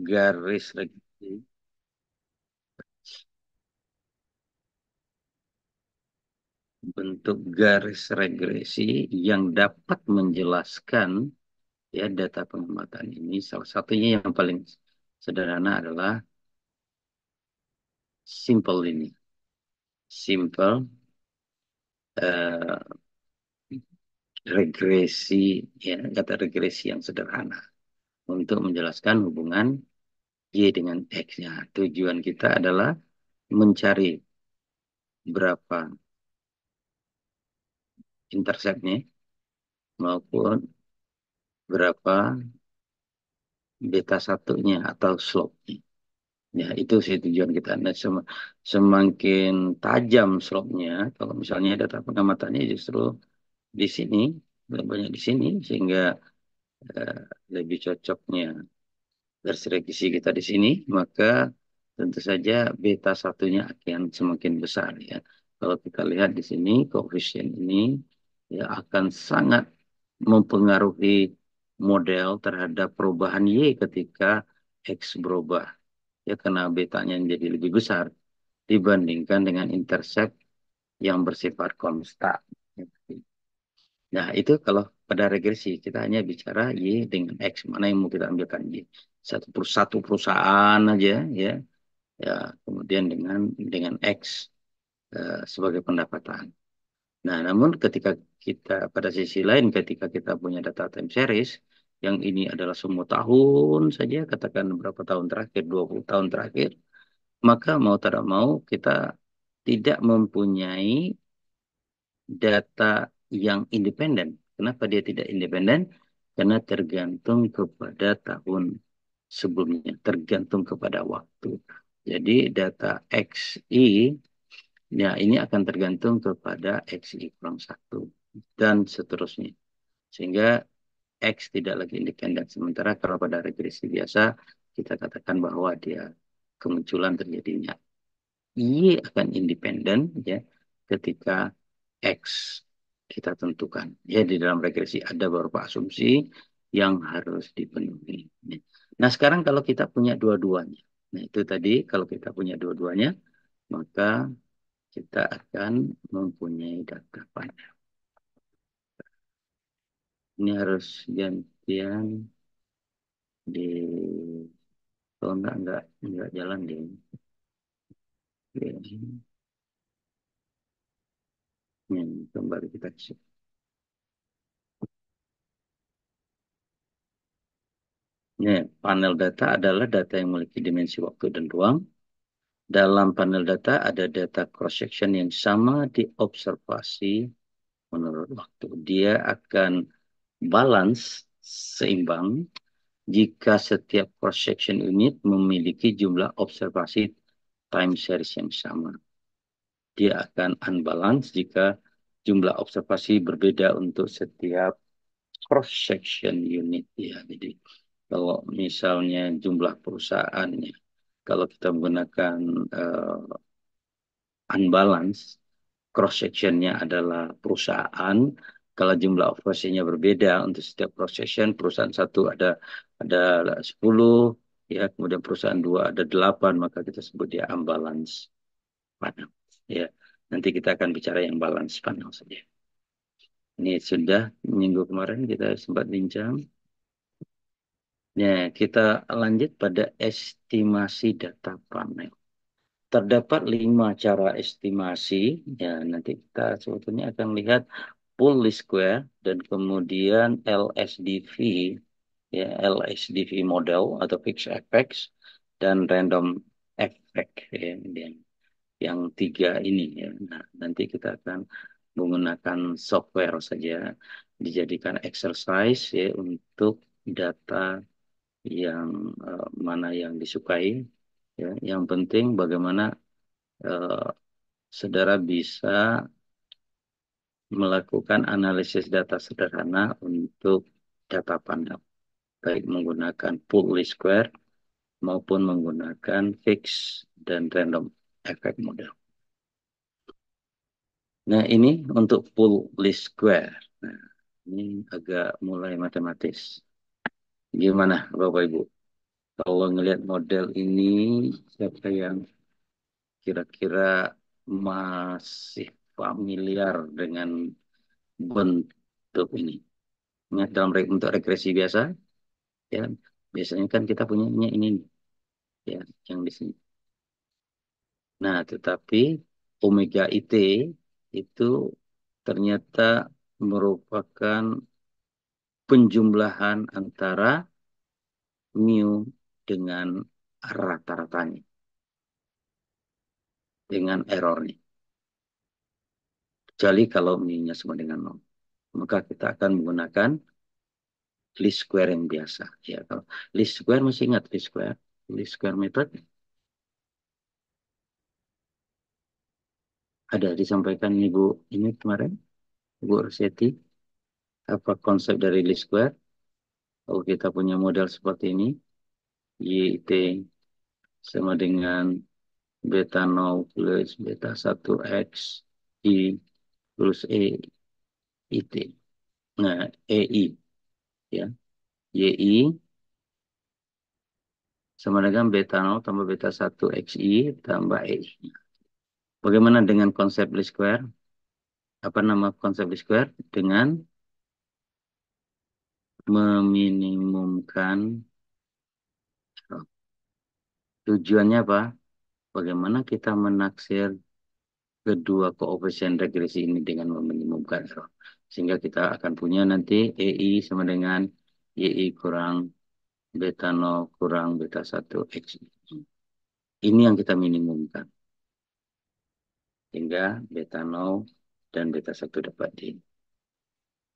garis regresi, bentuk garis regresi yang dapat menjelaskan ya data pengamatan ini. Salah satunya yang paling sederhana adalah simple ini. Simple eh, regresi, ya kata regresi yang sederhana untuk menjelaskan hubungan Y dengan X-nya. Tujuan kita adalah mencari berapa interceptnya maupun berapa beta satunya atau slope-nya. Ya, itu sih tujuan kita. Nah, semakin tajam slope-nya, kalau misalnya data pengamatannya justru di sini, lebih banyak di sini, sehingga eh, lebih cocoknya restriksi kita di sini, maka tentu saja beta satunya akan semakin besar ya. Kalau kita lihat di sini, koefisien ini ya akan sangat mempengaruhi model terhadap perubahan Y ketika X berubah. Ya, karena betanya menjadi lebih besar dibandingkan dengan intercept yang bersifat konstan. Nah, itu kalau pada regresi kita hanya bicara Y dengan X, mana yang mau kita ambilkan Y. Satu perusahaan aja ya, ya kemudian dengan X sebagai pendapatan. Nah, namun ketika kita pada sisi lain ketika kita punya data time series yang ini adalah semua tahun saja, katakan berapa tahun terakhir, 20 tahun terakhir, maka mau tidak mau kita tidak mempunyai data yang independen. Kenapa dia tidak independen? Karena tergantung kepada tahun sebelumnya, tergantung kepada waktu. Jadi data XI, ya ini akan tergantung kepada XI kurang satu dan seterusnya. Sehingga X tidak lagi independen. Sementara kalau pada regresi biasa, kita katakan bahwa dia kemunculan terjadinya Y akan independen ya ketika X kita tentukan. Ya di dalam regresi ada beberapa asumsi yang harus dipenuhi. Nah sekarang kalau kita punya dua-duanya. Nah itu tadi kalau kita punya dua-duanya maka kita akan mempunyai data panel. Ini harus gantian di kalau enggak jalan deh. Oke. Kembali kita ke sini. Ya, panel data adalah data yang memiliki dimensi waktu dan ruang. Dalam panel data ada data cross-section yang sama diobservasi menurut waktu. Dia akan balance, seimbang, jika setiap cross-section unit memiliki jumlah observasi time series yang sama. Dia akan unbalance jika jumlah observasi berbeda untuk setiap cross-section unit. Ya, jadi kalau misalnya jumlah perusahaannya, kalau kita menggunakan unbalance, cross-sectionnya adalah perusahaan, kalau jumlah operasinya berbeda untuk setiap cross-section, perusahaan satu ada 10, ya, kemudian perusahaan dua ada 8, maka kita sebut dia unbalance panel. Ya, nanti kita akan bicara yang balance panel saja. Ini sudah minggu kemarin kita sempat bincang. Ya, kita lanjut pada estimasi data panel. Terdapat 5 cara estimasi. Ya, nanti kita sebetulnya akan lihat pool least square dan kemudian LSDV, ya LSDV model atau fixed effects dan random effect ya, yang tiga ini ya. Nah, nanti kita akan menggunakan software saja dijadikan exercise ya untuk data yang mana yang disukai ya. Yang penting bagaimana eh, saudara bisa melakukan analisis data sederhana untuk data panel, baik menggunakan pool least square maupun menggunakan fix dan random effect model. Nah, ini untuk pool least square. Nah, ini agak mulai matematis. Gimana, Bapak Ibu? Kalau ngelihat model ini, siapa yang kira-kira masih familiar dengan bentuk ini? Nah, dalam untuk regresi biasa, ya biasanya kan kita punyanya ini, ya, yang di sini. Nah, tetapi omega IT itu ternyata merupakan penjumlahan antara mu dengan rata-ratanya, dengan errornya. Kecuali kalau mu-nya sama dengan nol, maka kita akan menggunakan least square yang biasa. Ya, kalau least square masih ingat least square method ada disampaikan Ibu ini kemarin, Ibu Roseti, apa konsep dari least square? Kalau kita punya model seperti ini, YT sama dengan beta 0 plus beta 1X I plus IT. Nah, EI, ya. YI sama dengan beta 0 tambah beta 1 XI tambah EI. Bagaimana dengan konsep least square? Apa nama konsep least square? Dengan meminimumkan, tujuannya apa? Bagaimana kita menaksir kedua koefisien regresi ini dengan meminimumkan error. Sehingga kita akan punya nanti EI sama dengan YI kurang beta 0 kurang beta 1 XI. Ini yang kita minimumkan. Hingga beta 0 dan beta 1 dapat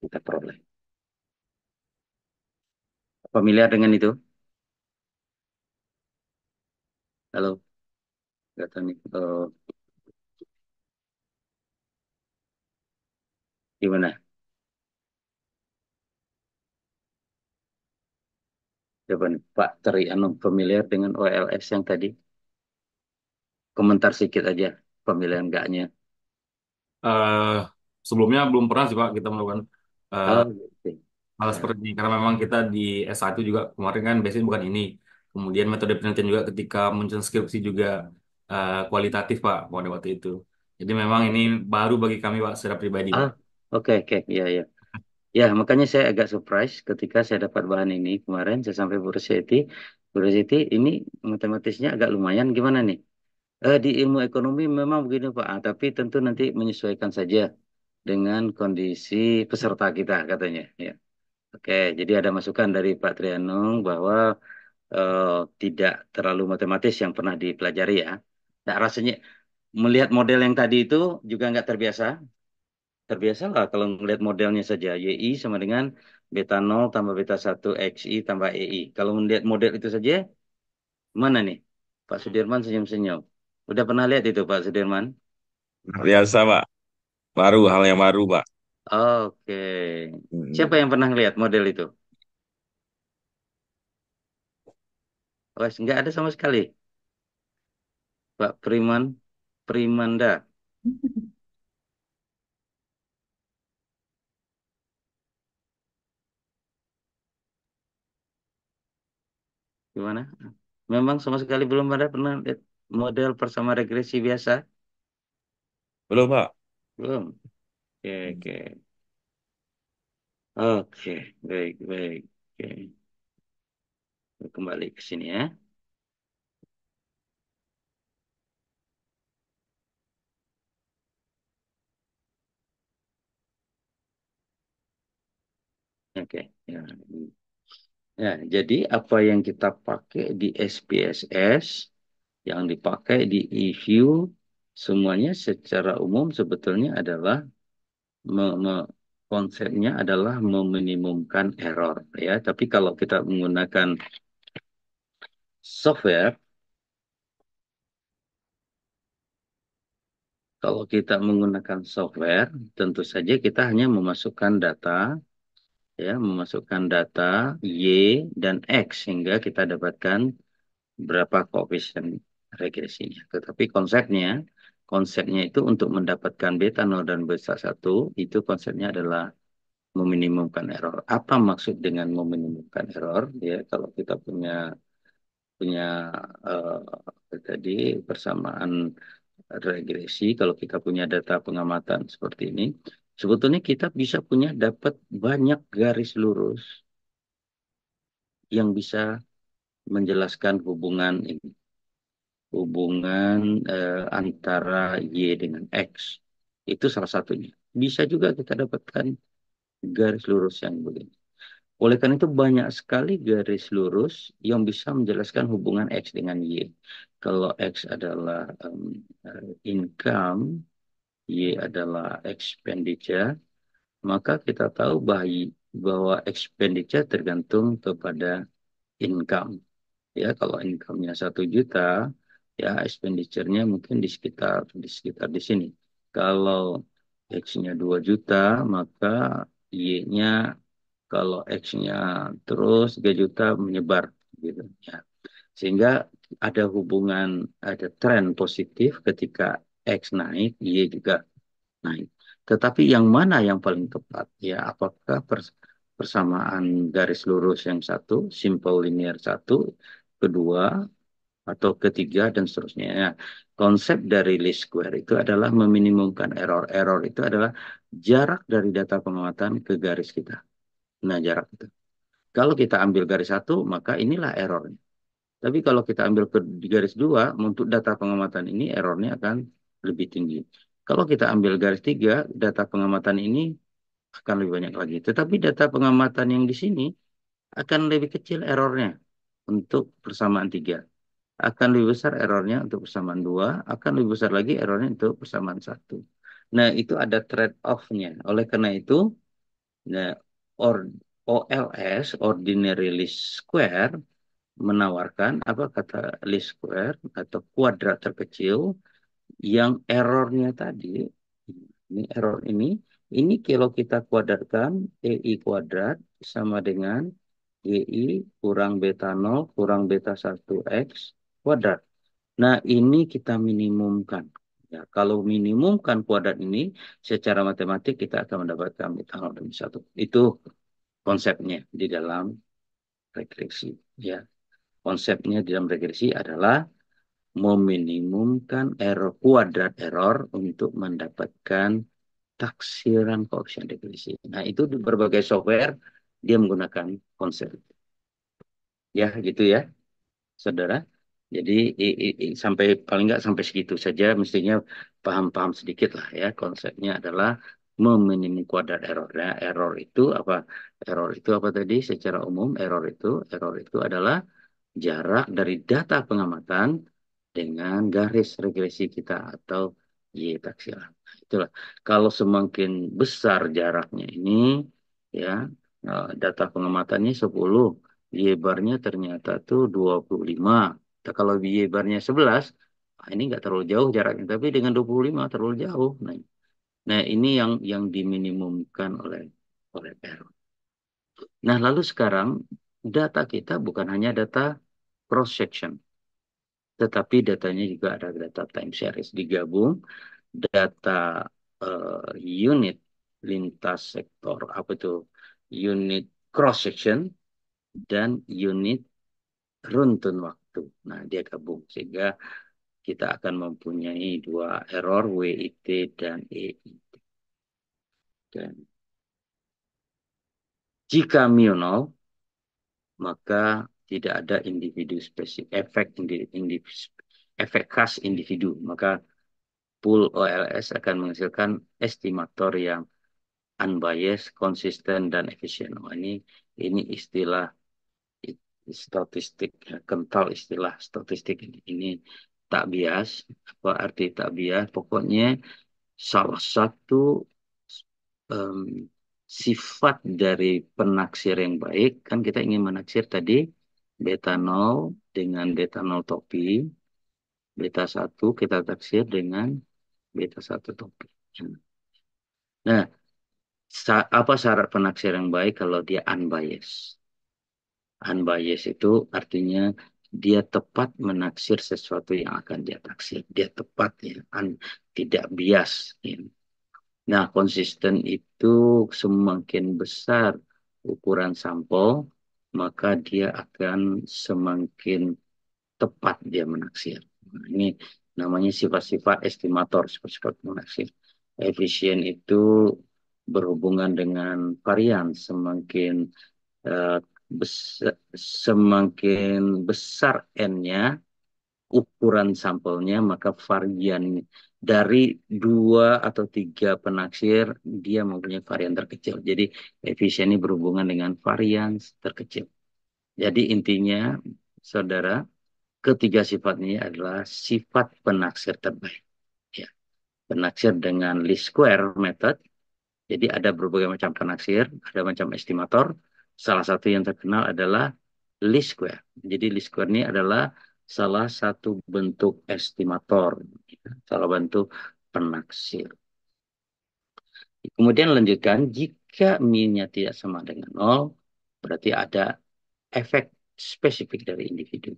kita peroleh. Familiar dengan itu? Halo, nggak tahu nih. Gimana? Coba nih, Pak Tri, familiar dengan OLS yang tadi? Komentar sedikit aja, familiar enggaknya. eh Sebelumnya belum pernah sih Pak kita melakukan eh, Oh, gitu. hal Ya. seperti ini karena memang kita di S1 juga kemarin kan biasanya bukan ini. Kemudian metode penelitian juga ketika menyusun skripsi juga kualitatif Pak pada waktu itu. Jadi memang ini baru bagi kami Pak secara pribadi Ah, Pak. oke, oke. Ya, ya. Ya, makanya saya agak surprise ketika saya dapat bahan ini kemarin. Saya sampai Bu Rosetti. Bu Rosetti, ini matematisnya agak lumayan. Gimana nih? Di ilmu ekonomi memang begini, Pak. Tapi tentu nanti menyesuaikan saja dengan kondisi peserta kita, katanya. Ya. Oke, jadi ada masukan dari Pak Trianung bahwa eh, tidak terlalu matematis yang pernah dipelajari ya. Nah, rasanya melihat model yang tadi itu juga nggak terbiasa. Terbiasa lah kalau melihat modelnya saja. YI sama dengan beta 0 tambah beta 1 XI tambah EI. Kalau melihat model itu saja, mana nih? Pak Sudirman senyum-senyum. Udah pernah lihat itu Pak Sudirman? Biasa, Pak. Baru, hal yang baru, Pak. Oke. Siapa Mm. yang pernah lihat model itu? Oh, nggak ada sama sekali. Pak Primanda. Gimana? Memang sama sekali belum ada pernah lihat model persama regresi biasa? Belum, Pak. Belum. Oke, oke. Oke, baik, baik. Oke, kembali ke sini ya. Oke, ya. Ya, jadi apa yang kita pakai di SPSS, yang dipakai di EView, semuanya secara umum sebetulnya adalah konsepnya adalah meminimumkan error ya. Tapi kalau kita menggunakan software, kalau kita menggunakan software, tentu saja kita hanya memasukkan data, ya, memasukkan data Y dan X sehingga kita dapatkan berapa koefisien regresinya. Tetapi konsepnya itu untuk mendapatkan beta 0 dan beta 1, itu konsepnya adalah meminimumkan error. Apa maksud dengan meminimumkan error? Ya, kalau kita punya punya tadi persamaan regresi, kalau kita punya data pengamatan seperti ini, sebetulnya kita bisa punya dapat banyak garis lurus yang bisa menjelaskan hubungan ini, hubungan antara Y dengan X. Itu salah satunya. Bisa juga kita dapatkan garis lurus yang begini. Oleh karena itu banyak sekali garis lurus yang bisa menjelaskan hubungan X dengan Y. Kalau X adalah income, Y adalah expenditure, maka kita tahu bahwa expenditure tergantung kepada income. Ya, kalau income-nya 1 juta, ya expenditure-nya mungkin di sekitar di sini. Kalau X-nya 2 juta, maka Y-nya kalau X-nya terus 3 juta menyebar gitu ya. Sehingga ada hubungan, ada tren positif ketika X naik, Y juga naik. Tetapi yang mana yang paling tepat? Ya, apakah persamaan garis lurus yang satu, simple linear satu, kedua, atau ketiga, dan seterusnya. Ya, konsep dari least square itu adalah meminimumkan error. Error itu adalah jarak dari data pengamatan ke garis kita. Nah, jarak itu. Kalau kita ambil garis satu, maka inilah errornya. Tapi kalau kita ambil ke di garis dua, untuk data pengamatan ini errornya akan lebih tinggi. Kalau kita ambil garis tiga, data pengamatan ini akan lebih banyak lagi. Tetapi data pengamatan yang di sini akan lebih kecil errornya untuk persamaan tiga. Akan lebih besar errornya untuk persamaan dua, akan lebih besar lagi errornya untuk persamaan satu. Nah, itu ada trade-off-nya. Oleh karena itu, nah, or, OLS, Ordinary Least Square, menawarkan apa kata least square atau kuadrat terkecil yang errornya tadi, ini error ini kalau kita kuadratkan EI kuadrat sama dengan EI kurang beta 0 kurang beta 1 X kuadrat. Nah, ini kita minimumkan. Ya, kalau minimumkan kuadrat ini secara matematik kita akan mendapatkan beta 0 dan 1. Itu konsepnya di dalam regresi. Ya, konsepnya di dalam regresi adalah meminimumkan error kuadrat error untuk mendapatkan taksiran koefisien regresi. Nah, itu di berbagai software dia menggunakan konsep. Ya, gitu ya, saudara. Jadi sampai paling nggak sampai segitu saja mestinya paham-paham sedikit lah ya. Konsepnya adalah meminimum kuadrat error. Nah, error itu apa? Error itu apa tadi? Secara umum error itu adalah jarak dari data pengamatan dengan garis regresi kita atau Y taksiran. Nah, itulah. Kalau semakin besar jaraknya ini, ya, data pengamatannya 10, Y barnya ternyata tuh 25. Nah, kalau Y barnya 11, ini nggak terlalu jauh jaraknya, tapi dengan 25 terlalu jauh. Nah, ini yang diminimumkan oleh error. Nah, lalu sekarang data kita bukan hanya data cross section, tetapi datanya juga ada data time series digabung, data unit lintas sektor, apa itu unit cross section dan unit runtun waktu. Nah, dia gabung sehingga kita akan mempunyai dua error WIT dan EIT. Dan jika mu nol, maka tidak ada individu spesifik efek khas individu, maka pool OLS akan menghasilkan estimator yang unbiased, konsisten, dan efisien. Ini istilah statistik, kental istilah statistik ini tak bias. Apa arti tak bias? Pokoknya salah satu em, sifat dari penaksir yang baik, kan kita ingin menaksir tadi beta 0 dengan beta 0 topi, beta 1 kita taksir dengan beta 1 topi. Nah, apa syarat penaksir yang baik kalau dia unbiased? Unbiased itu artinya dia tepat menaksir sesuatu yang akan dia taksir. Dia tepat ya, tidak bias. Ya. Nah, konsisten itu semakin besar ukuran sampel, maka dia akan semakin tepat dia menaksir. Nah, ini namanya sifat-sifat estimator, sifat-sifat menaksir. Efisien itu berhubungan dengan varian. Eh, Semakin besar N-nya, ukuran sampelnya, maka varian dari dua atau tiga penaksir, dia mempunyai varian terkecil. Jadi efisien ini berhubungan dengan varian terkecil. Jadi intinya, saudara, ketiga sifat ini adalah sifat penaksir terbaik. Ya. Penaksir dengan least square method. Jadi ada berbagai macam penaksir, ada macam estimator. Salah satu yang terkenal adalah least square. Jadi least square ini adalah salah satu bentuk estimator, ya, salah bentuk penaksir. Kemudian lanjutkan, jika min-nya tidak sama dengan nol, berarti ada efek spesifik dari individu.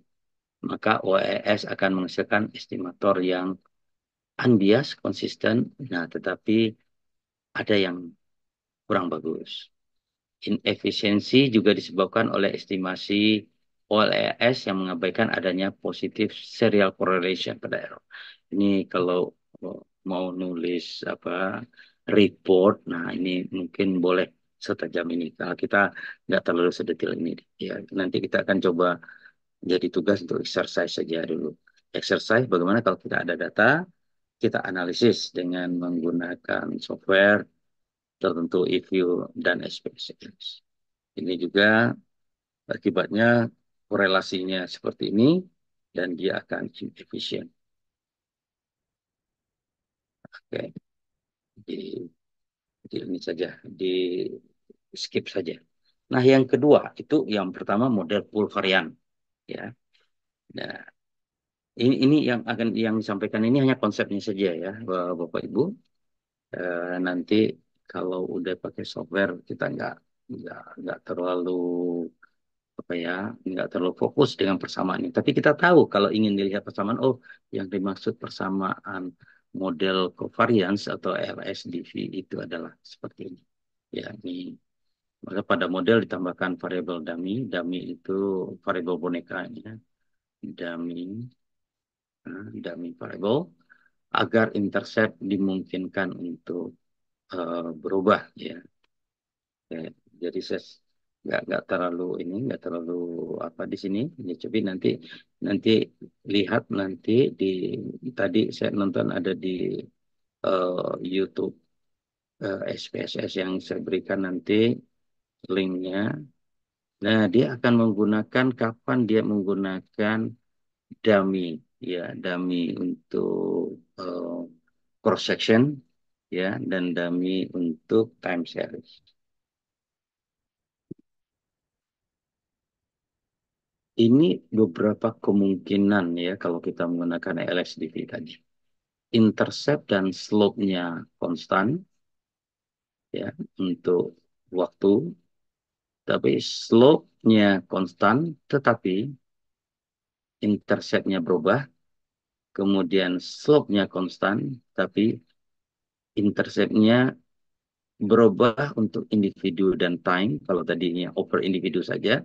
Maka OES akan menghasilkan estimator yang unbiased, konsisten, nah tetapi ada yang kurang bagus. Inefisiensi juga disebabkan oleh estimasi OLS yang mengabaikan adanya positif serial correlation pada error. Ini kalau mau nulis apa report, nah ini mungkin boleh setajam ini. Kalau kita nggak terlalu sedetail ini, ya nanti kita akan coba jadi tugas untuk exercise saja dulu. Exercise bagaimana kalau kita ada data, kita analisis dengan menggunakan software tertentu EView dan SPSS. Ini juga akibatnya korelasinya seperti ini dan dia akan efisien. Oke, di, di ini saja, di skip saja. Nah, yang kedua itu yang pertama model pool varian, ya. Nah, ini yang disampaikan ini hanya konsepnya saja ya, Bapak Ibu. Nanti kalau udah pakai software kita nggak terlalu apa ya, nggak terlalu fokus dengan persamaan ini. Tapi kita tahu kalau ingin dilihat persamaan, oh yang dimaksud persamaan model covariance atau LSDV itu adalah seperti ini. Ya, ini maka pada model ditambahkan variabel dummy, dummy itu variabel boneka ya, dummy, dummy variable agar intercept dimungkinkan untuk berubah ya. Oke, jadi saya nggak terlalu ini nggak terlalu apa di sini ya, coba nanti lihat nanti di tadi saya nonton ada di YouTube SPSS yang saya berikan nanti linknya. Nah dia akan menggunakan kapan dia menggunakan dummy ya dummy untuk cross section ya dan dummy untuk time series. Ini beberapa kemungkinan ya kalau kita menggunakan LSDV tadi. Intercept dan slope-nya konstan ya untuk waktu, tapi slope-nya konstan tetapi intercept-nya berubah, kemudian slope-nya konstan tapi intercept-nya berubah untuk individu dan time. Kalau tadinya over individu saja,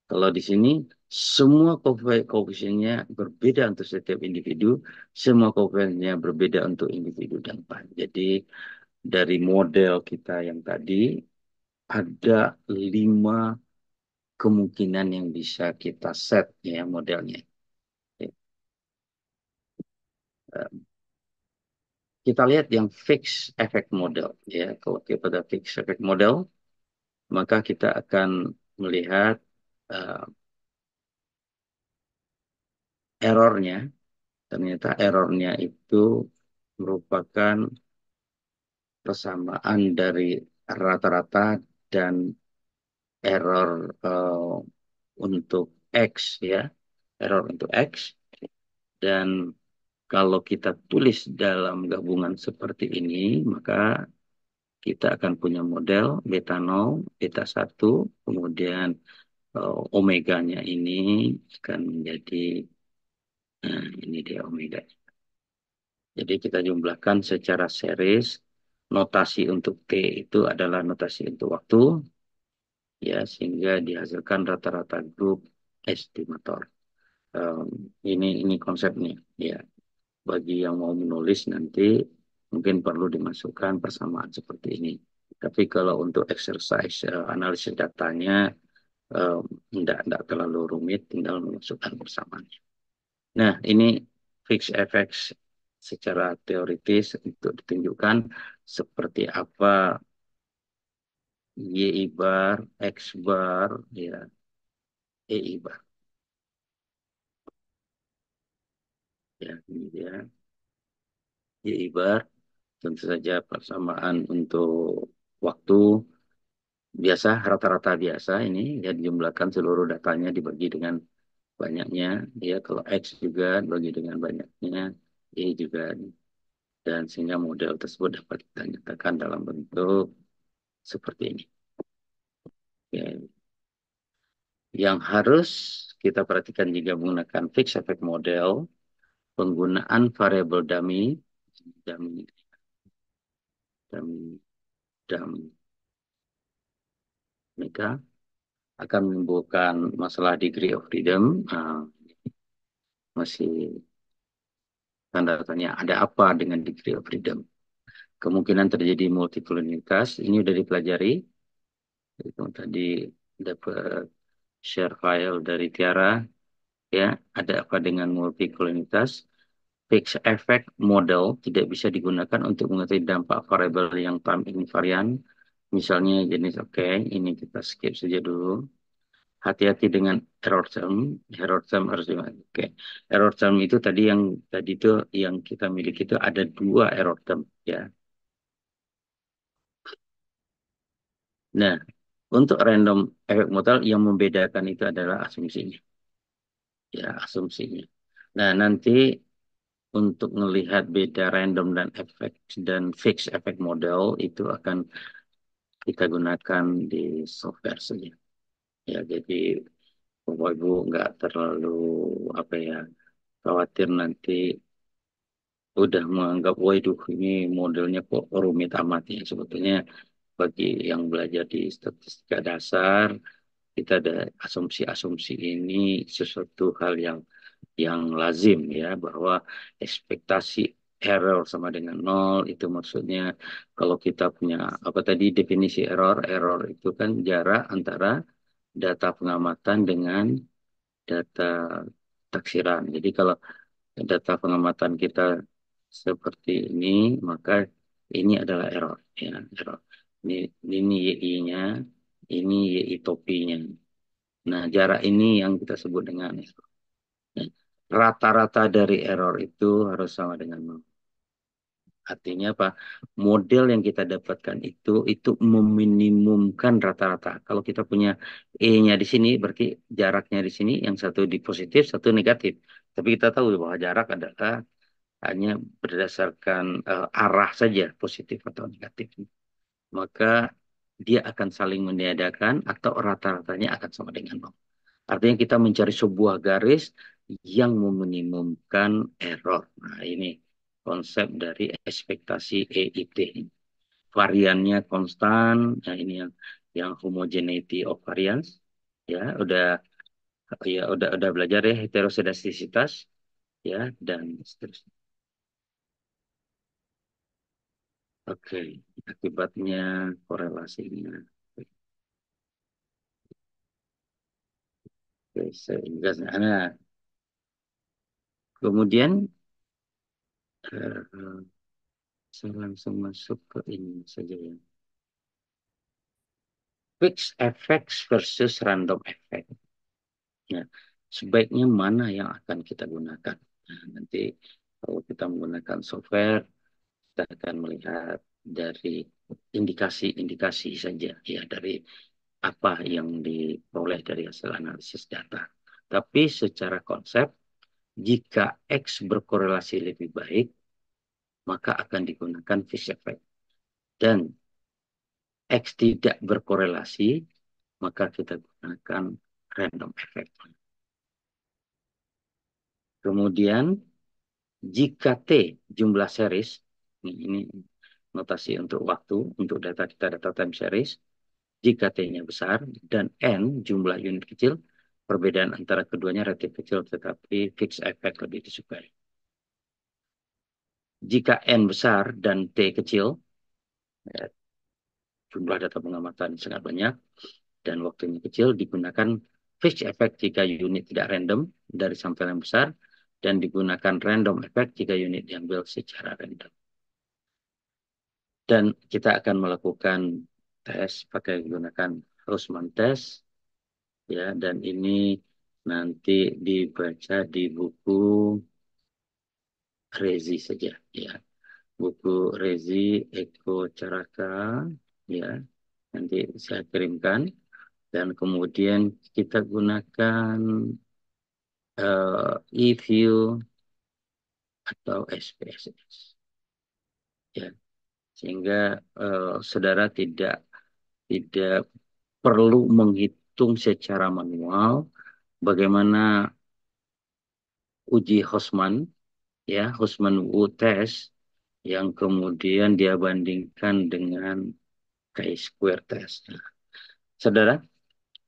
kalau di sini semua koefisiennya berbeda untuk setiap individu, semua koefisiennya berbeda untuk individu dan pan. Jadi dari model kita yang tadi ada 5 kemungkinan yang bisa kita set ya modelnya. Ya. Kita lihat yang fix effect model ya. Kalau kita pada fix effect model, maka kita akan melihat uh, errornya. Ternyata errornya itu merupakan persamaan dari rata-rata dan error untuk X ya, error untuk X. Dan kalau kita tulis dalam gabungan seperti ini, maka kita akan punya model beta 0, beta 1, kemudian omeganya ini akan menjadi, nah ini dia omega. Jadi kita jumlahkan secara series, notasi untuk T itu adalah notasi untuk waktu, ya sehingga dihasilkan rata-rata grup estimator. em, ini konsepnya ya. Bagi yang mau menulis nanti mungkin perlu dimasukkan persamaan seperti ini. Tapi kalau untuk exercise analisis datanya em, tidak terlalu rumit, tinggal memasukkan persamaannya. Nah, ini fixed effects secara teoritis untuk ditunjukkan seperti apa Y bar, X bar, ya, EI bar. Ya, ini dia. Y bar, tentu saja persamaan untuk waktu biasa, rata-rata biasa ini, ya dijumlahkan seluruh datanya dibagi dengan banyaknya. Ya, kalau X juga dibagi dengan banyaknya, Y juga. Dan sehingga model tersebut dapat kita nyatakan dalam bentuk seperti ini. Ya, yang harus kita perhatikan jika menggunakan fixed effect model, penggunaan variabel dummy, dummy, dummy, dummy, mereka akan menimbulkan masalah degree of freedom. Masih tanda tanya, ada apa dengan degree of freedom? Kemungkinan terjadi multikolonialitas, ini sudah dipelajari. Itu tadi dapat share file dari Tiara. Ya, ada apa dengan multikolonialitas? Fixed effect model tidak bisa digunakan untuk mengetahui dampak variabel yang time invariant. Misalnya jenis oke, ini kita skip saja dulu. Hati-hati dengan error term. Error term harus dimakai. Oke. Error term itu tadi itu yang kita miliki itu ada dua error term ya. Nah, untuk random effect model yang membedakan itu adalah asumsinya. Ya, asumsinya. Nah, nanti untuk melihat beda random dan efek dan fixed effect model itu akan kita gunakan di software saja. Ya, jadi Bapak Ibu nggak terlalu apa ya khawatir nanti udah menganggap, waduh ini modelnya kok rumit amat ya. Sebetulnya bagi yang belajar di statistika dasar, kita ada asumsi-asumsi ini sesuatu hal yang lazim ya, bahwa ekspektasi error sama dengan nol, itu maksudnya kalau kita punya apa tadi definisi error, error itu kan jarak antara data pengamatan dengan data taksiran. Jadi kalau data pengamatan kita seperti ini, maka ini adalah error. Ya, error. Ini YI-nya, ini YI topinya. Nah, jarak ini yang kita sebut dengan error. Nah, rata-rata dari error itu harus sama dengan nol. Artinya apa? Model yang kita dapatkan itu meminimumkan rata-rata. Kalau kita punya E-nya di sini, berarti jaraknya di sini yang satu di positif, satu negatif. Tapi kita tahu bahwa jarak adalah hanya berdasarkan arah saja, positif atau negatif. Maka dia akan saling meniadakan atau rata-ratanya akan sama dengan nol. Artinya kita mencari sebuah garis yang meminimumkan error. Nah, ini konsep dari ekspektasi EIT. Variannya konstan. Nah, ini yang homogeneity of variance. Ya, udah belajar ya heterosedastisitas ya dan seterusnya. Oke, akibatnya korelasinya. Oke, sehingga nah, kemudian eh, saya langsung masuk ke ini saja ya. Fixed effects versus random effect. Ya, sebaiknya mana yang akan kita gunakan? Nah, nanti kalau kita menggunakan software, kita akan melihat dari indikasi-indikasi saja ya dari apa yang diperoleh dari hasil analisis data. Tapi secara konsep, jika X berkorelasi lebih baik, maka akan digunakan fixed effect. Dan X tidak berkorelasi, maka kita gunakan random effect. Kemudian jika T jumlah series, ini notasi untuk waktu, untuk data kita data time series, jika T-nya besar dan N jumlah unit kecil, Perbedaan antara keduanya relatif kecil, tetapi fixed effect lebih disukai. Jika N besar dan T kecil, ya, jumlah data pengamatan sangat banyak, dan waktunya kecil, digunakan fixed effect jika unit tidak random dari sampel yang besar, dan digunakan random effect jika unit diambil secara random. Dan kita akan melakukan tes pakai menggunakan Hausman test, ya, dan ini nanti dibaca di buku Rezi saja, ya, buku Rezi Eko Caraka, ya, nanti saya kirimkan, dan kemudian kita gunakan e-view atau SPSS, ya, sehingga saudara tidak perlu menghitung secara manual bagaimana uji Hosman, ya, Hosman-Wu test, yang kemudian dia bandingkan dengan chi-square test. Nah, saudara,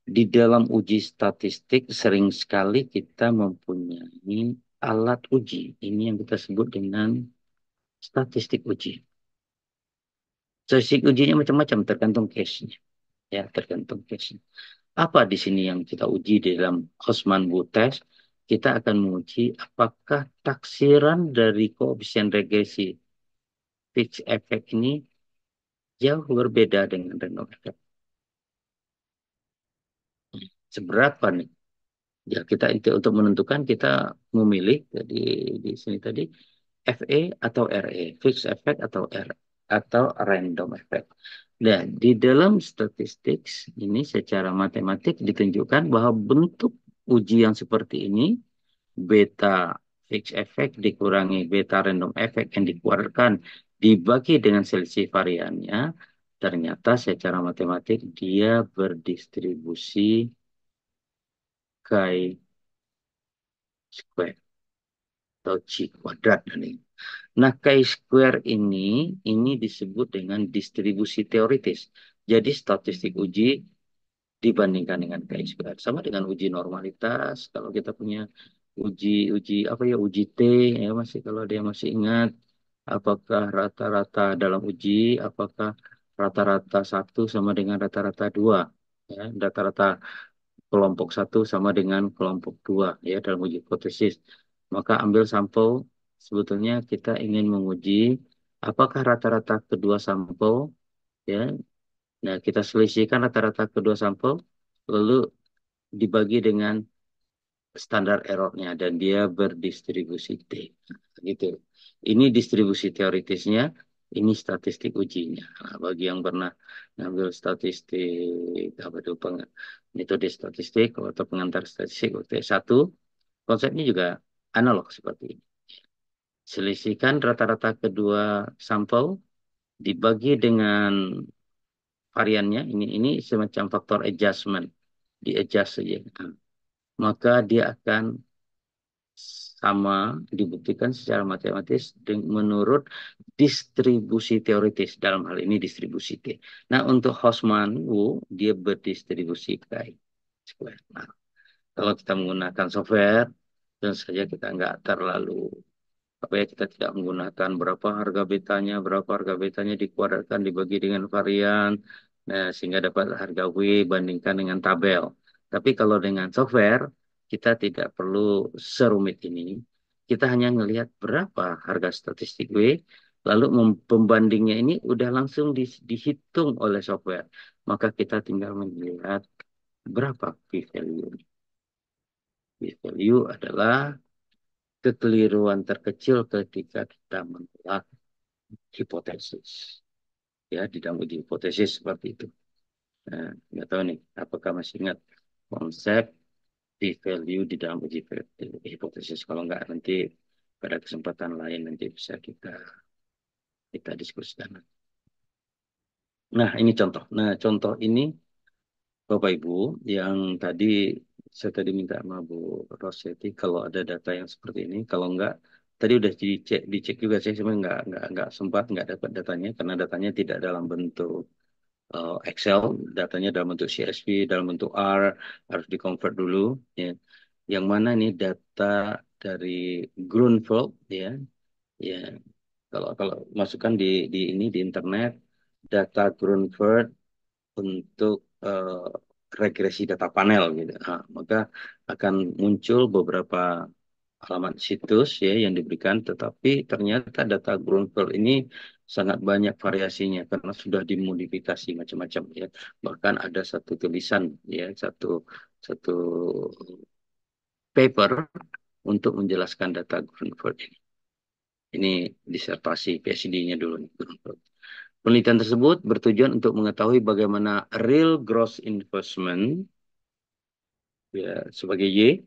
di dalam uji statistik sering sekali kita mempunyai alat uji. Ini yang kita sebut dengan statistik uji. Statistik ujinya macam-macam, tergantung case-nya. Ya, tergantung case-nya. Apa di sini yang kita uji di dalam Hosman-Wu test? Kita akan menguji apakah taksiran dari koefisien regresi fixed effect ini jauh berbeda dengan random effect. Seberapa nih? Ya, kita untuk menentukan kita memilih di sini tadi FE atau RE, fixed effect atau R atau random effect. Dan di dalam statistik ini secara matematik ditunjukkan bahwa bentuk uji yang seperti ini, beta fixed effect dikurangi beta random effect yang dikeluarkan dibagi dengan selisih variannya, ternyata secara matematik dia berdistribusi chi-square atau chi kuadrat. Nah, chi-square ini disebut dengan distribusi teoritis. Jadi statistik uji dibandingkan dengan chi-square sama dengan uji normalitas. Kalau kita punya uji apa ya, uji T, ya, masih kalau dia masih ingat, apakah rata-rata dalam uji, apakah rata-rata satu sama dengan rata-rata dua, ya, rata-rata kelompok satu sama dengan kelompok dua, ya, dalam uji hipotesis. Maka ambil sampel, sebetulnya kita ingin menguji apakah rata-rata kedua sampel, ya. Nah, kita selisihkan rata-rata kedua sampel, lalu dibagi dengan standar errornya, dan dia berdistribusi T. Gitu. Ini distribusi teoritisnya, ini statistik ujinya. Nah, bagi yang pernah ngambil statistik apa itu metode statistik atau pengantar statistik waktu S1, konsepnya juga analog seperti ini. Selisihkan rata-rata kedua sampel dibagi dengan variannya, ini semacam faktor adjustment, di adjust saja. Nah, maka dia akan sama dibuktikan secara matematis menurut distribusi teoritis, dalam hal ini distribusi T. Nah, untuk Hausman-Wu dia berdistribusi chi-square. Nah, kalau kita menggunakan software, tentu saja kita nggak terlalu apa ya, kita tidak menggunakan berapa harga betanya dikuadratkan dibagi dengan varian, nah, sehingga dapat harga W bandingkan dengan tabel. Tapi kalau dengan software, kita tidak perlu serumit ini. Kita hanya melihat berapa harga statistik W, lalu pembandingnya ini udah langsung dihitung oleh software. Maka kita tinggal melihat berapa p-value. P-value adalah kekeliruan terkecil ketika kita menolak hipotesis. Ya, di dalam uji hipotesis seperti itu. Nah, nggak tahu nih, apakah masih ingat konsep p-value di dalam uji hipotesis. Kalau nggak, nanti pada kesempatan lain nanti bisa kita diskusikan. Nah, ini contoh. Nah, contoh ini Bapak Ibu yang tadi saya tadi minta sama Bu Rosetti kalau ada data yang seperti ini, kalau enggak tadi udah dicek juga, saya cuma nggak sempat nggak dapat datanya karena datanya tidak dalam bentuk Excel, datanya dalam bentuk CSV, dalam bentuk R, harus di-convert dulu. Ya. Yang mana ini data dari Grunfeld, ya, ya. Kalau kalau masukkan di internet, data Grunfeld untuk regresi data panel gitu. Nah, maka akan muncul beberapa alamat situs ya yang diberikan, tetapi ternyata data Grunfeld ini sangat banyak variasinya karena sudah dimodifikasi macam-macam ya. Bahkan ada satu tulisan ya, satu satu paper untuk menjelaskan data Grunfeld ini. Ini disertasi PhD-nya dulu nih, Grunfeld. Penelitian tersebut bertujuan untuk mengetahui bagaimana real gross investment ya sebagai Y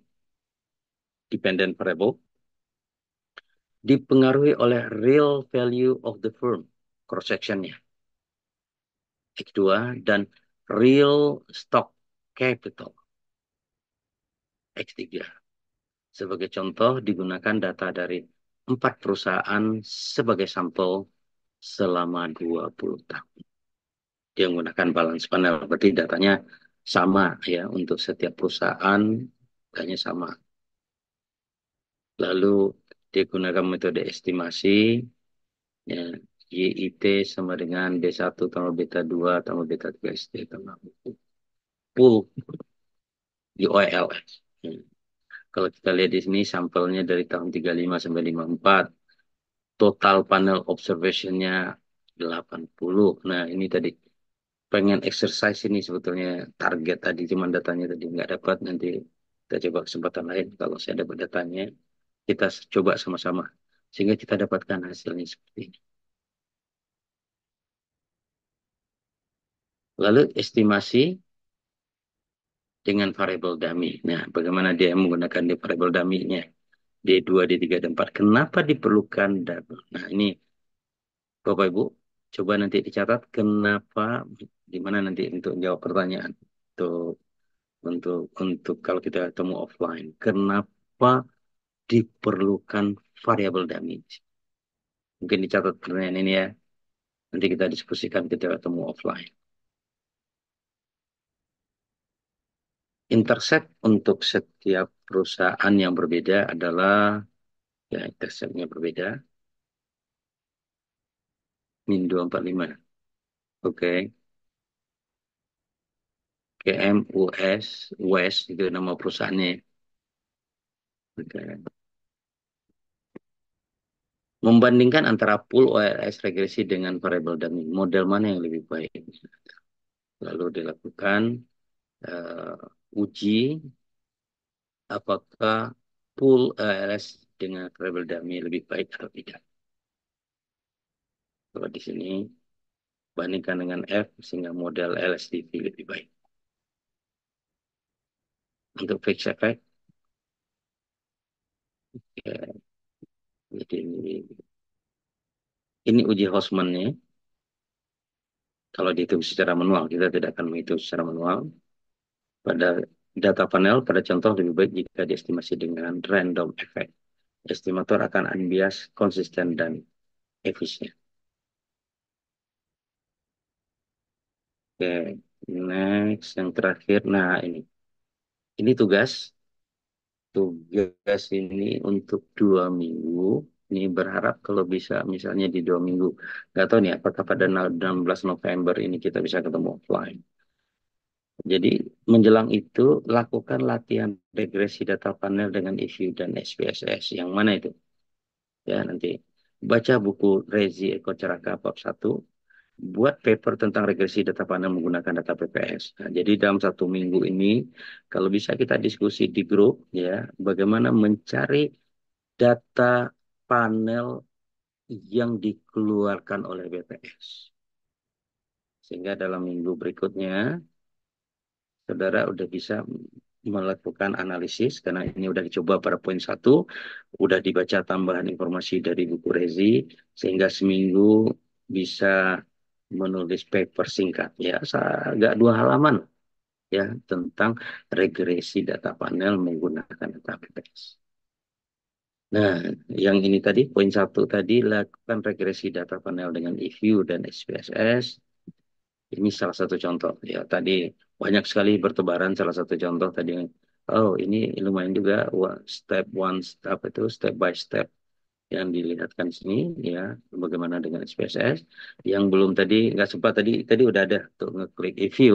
dependent variable dipengaruhi oleh real value of the firm cross sectionnya X2 dan real stock capital X3. Sebagai contoh digunakan data dari 4 perusahaan sebagai sampel selama 20 tahun. Dia menggunakan balance panel berarti datanya sama ya untuk setiap perusahaan, datanya sama. Lalu digunakan metode estimasi, ya, YIT sama dengan D1 tambah beta 2 tambah beta 3 ST tambah pool di OLS. Ya. Kalau kita lihat di sini sampelnya dari tahun 35 sampai 54, total panel observation-nya 80. Nah, ini tadi pengen exercise ini sebetulnya target tadi, cuman datanya tadi nggak dapat. Nanti kita coba kesempatan lain. Kalau saya dapat datanya, kita coba sama-sama. Sehingga kita dapatkan hasilnya seperti ini. Lalu estimasi dengan variabel dummy. Nah, bagaimana dia menggunakan di variabel dummy-nya? D2, D3, D4. Kenapa diperlukan double? Nah, ini Bapak Ibu, coba nanti dicatat kenapa, di mana nanti untuk jawab pertanyaan. Untuk kalau kita ketemu offline. Kenapa diperlukan variabel dummy? Mungkin dicatat pertanyaan ini ya. Nanti kita diskusikan ketika ketemu offline. Intercept untuk setiap perusahaan yang berbeda adalah ya interceptnya berbeda. Min 245. Oke. KMUS West itu nama perusahaannya. Oke. Membandingkan antara pool OLS regresi dengan variable dummy. Model mana yang lebih baik? Lalu dilakukan uji apakah pool OLS dengan variable dummy lebih baik atau tidak. Kalau di sini bandingkan dengan F sehingga model LSTV lebih baik. Untuk fixed effect, ya, jadi ini uji Houseman-nya. Kalau dihitung secara manual, kita tidak akan menghitung secara manual. Pada data panel, pada contoh lebih baik jika diestimasi dengan random effect. Estimator akan unbiased, konsisten, dan efisien. Oke, next yang terakhir. Nah, ini tugas. Tugas ini untuk 2 minggu. Ini berharap kalau bisa misalnya di 2 minggu. Nggak tahu nih apakah pada 16 November ini kita bisa ketemu offline. Jadi menjelang itu lakukan latihan regresi data panel dengan EView dan SPSS. Yang mana itu? Ya nanti baca buku Rezi Eko Caraka bab 1. Buat paper tentang regresi data panel menggunakan data PPS. Nah, jadi dalam 1 minggu ini, kalau bisa kita diskusi di grup, ya, bagaimana mencari data panel yang dikeluarkan oleh BPS. Sehingga dalam minggu berikutnya, saudara udah bisa melakukan analisis, karena ini udah dicoba pada poin 1, udah dibaca tambahan informasi dari buku Rezi, sehingga seminggu bisa menulis paper singkat, ya, agak 2 halaman, ya, tentang regresi data panel menggunakan data BPS. Nah, yang ini tadi, poin 1 tadi, lakukan regresi data panel dengan EView dan SPSS. Ini salah satu contoh. Ya, tadi banyak sekali bertebaran salah satu contoh tadi. Oh, ini lumayan juga step one step itu step by step yang dilihatkan di sini ya bagaimana dengan SPSS yang belum tadi nggak sempat tadi udah ada tuh ngeklik e-view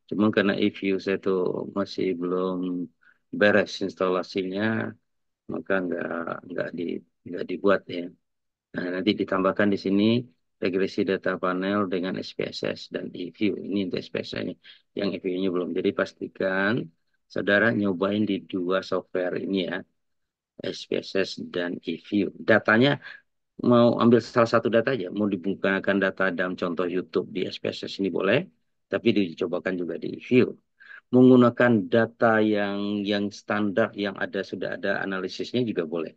cuma karena e-view saya tuh masih belum beres instalasinya maka nggak dibuat ya. Nah, nanti ditambahkan di sini regresi data panel dengan SPSS dan e-view. Ini untuk SPSS-nya. Yang e-view-nya belum. Jadi pastikan saudara nyobain di dua software ini ya, SPSS dan e-view. Datanya mau ambil salah satu data aja. Mau digunakan data dalam contoh YouTube di SPSS ini boleh, tapi dicobakan juga di e-view. Menggunakan data yang standar yang sudah ada analisisnya juga boleh.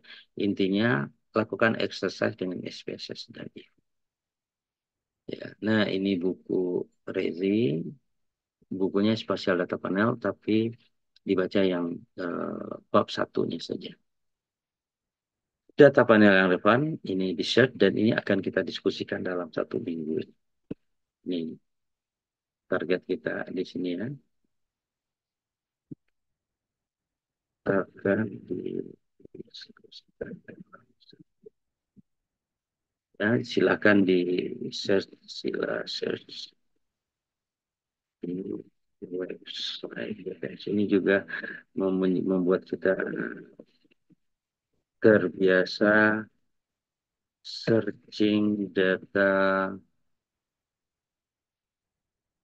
Intinya lakukan exercise dengan SPSS dan if. Ya. Nah, ini buku Rezi, bukunya Spatial Data Panel, tapi dibaca yang bab satunya saja. Data panel yang relevan ini di share dan ini akan kita diskusikan dalam 1 minggu. Ini target kita di sini ya. Akan didiskusikan. Ya, silakan di search, search di website. Ini juga membuat kita terbiasa searching data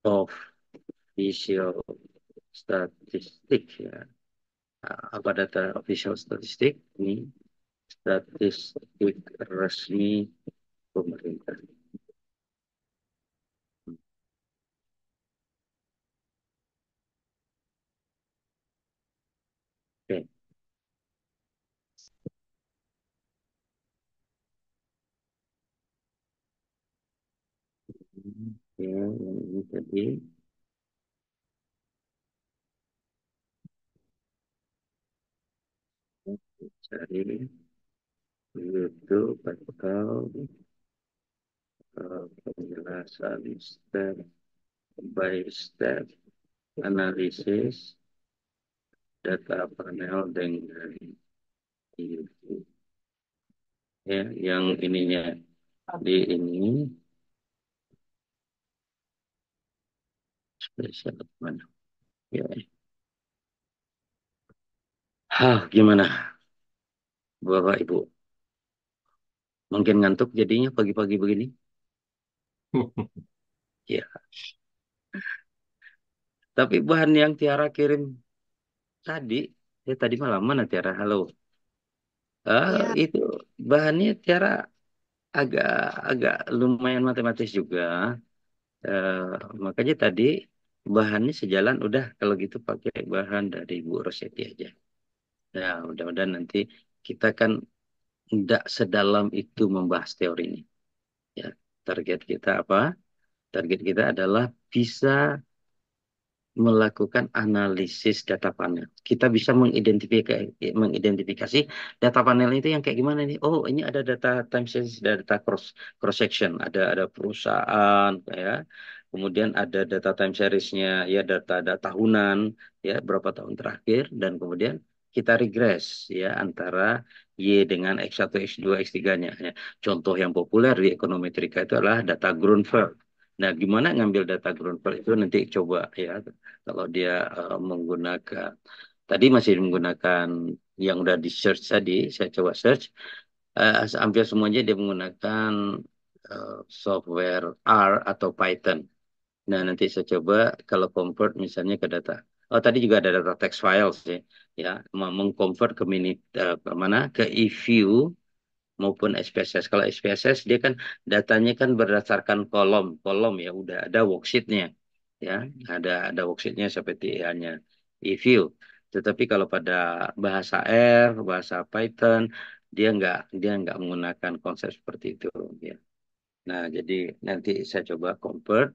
of visual statistik ya. Apa data official statistik? Ini statistik resmi pemerintah. Oke. Ya, yang ini tadi cari YouTube atau penjelasan step by step analisis data panel dengan YouTube. Ya, yang ininya di ini spesial mana? Ya. Gimana, Bapak Ibu? Mungkin ngantuk jadinya pagi-pagi begini? Ya. Tapi bahan yang Tiara kirim tadi, tadi malam mana Tiara? Halo. Ya, Itu bahannya Tiara agak agak lumayan matematis juga. Eh, Makanya tadi bahannya sejalan. Udah kalau gitu pakai bahan dari Bu Rosetti aja. Nah, mudah-mudahan nanti kita kan tidak sedalam itu membahas teori ini. Ya, target kita apa? Target kita adalah bisa melakukan analisis data panel. Kita bisa mengidentifikasi data panel itu yang kayak gimana nih? Oh, ini ada data time series, data cross section, ada perusahaan ya. Kemudian ada data time seriesnya ya data tahunan ya berapa tahun terakhir dan kemudian kita regres ya antara Y dengan X1, X2, X3-nya. Ya. Contoh yang populer di ekonometrika itu adalah data Grunfeld. Nah, gimana ngambil data Grunfeld itu nanti coba ya kalau dia menggunakan tadi masih menggunakan yang udah di search tadi, saya coba search hampir semuanya dia menggunakan software R atau Python. Nah, nanti saya coba kalau convert misalnya ke data. Oh, tadi juga ada data text files ya. Ya, mengconvert ke ke mana? Ke eView maupun SPSS. Kalau SPSS dia kan datanya kan berdasarkan kolom ya udah ada worksheetnya ya ada worksheetnya seperti hanya e-view. Tetapi kalau pada bahasa R, bahasa Python dia nggak menggunakan konsep seperti itu ya. Nah jadi nanti saya coba convert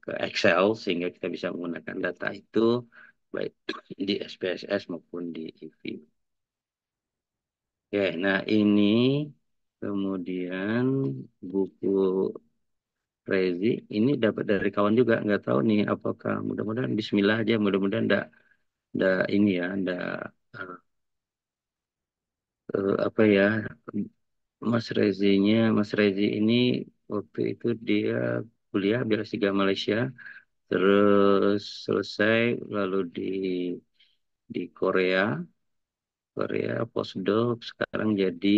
ke Excel sehingga kita bisa menggunakan data itu baik di SPSS maupun di e-view. Oke, nah ini kemudian buku Rezi ini dapat dari kawan juga, nggak tahu nih apakah, mudah-mudahan Bismillah aja, mudah-mudahan ndak ini ya, ndak eh, apa ya, Mas Rezi ini waktu itu dia kuliah Bilasika Malaysia, terus selesai lalu di Korea postdoc, sekarang jadi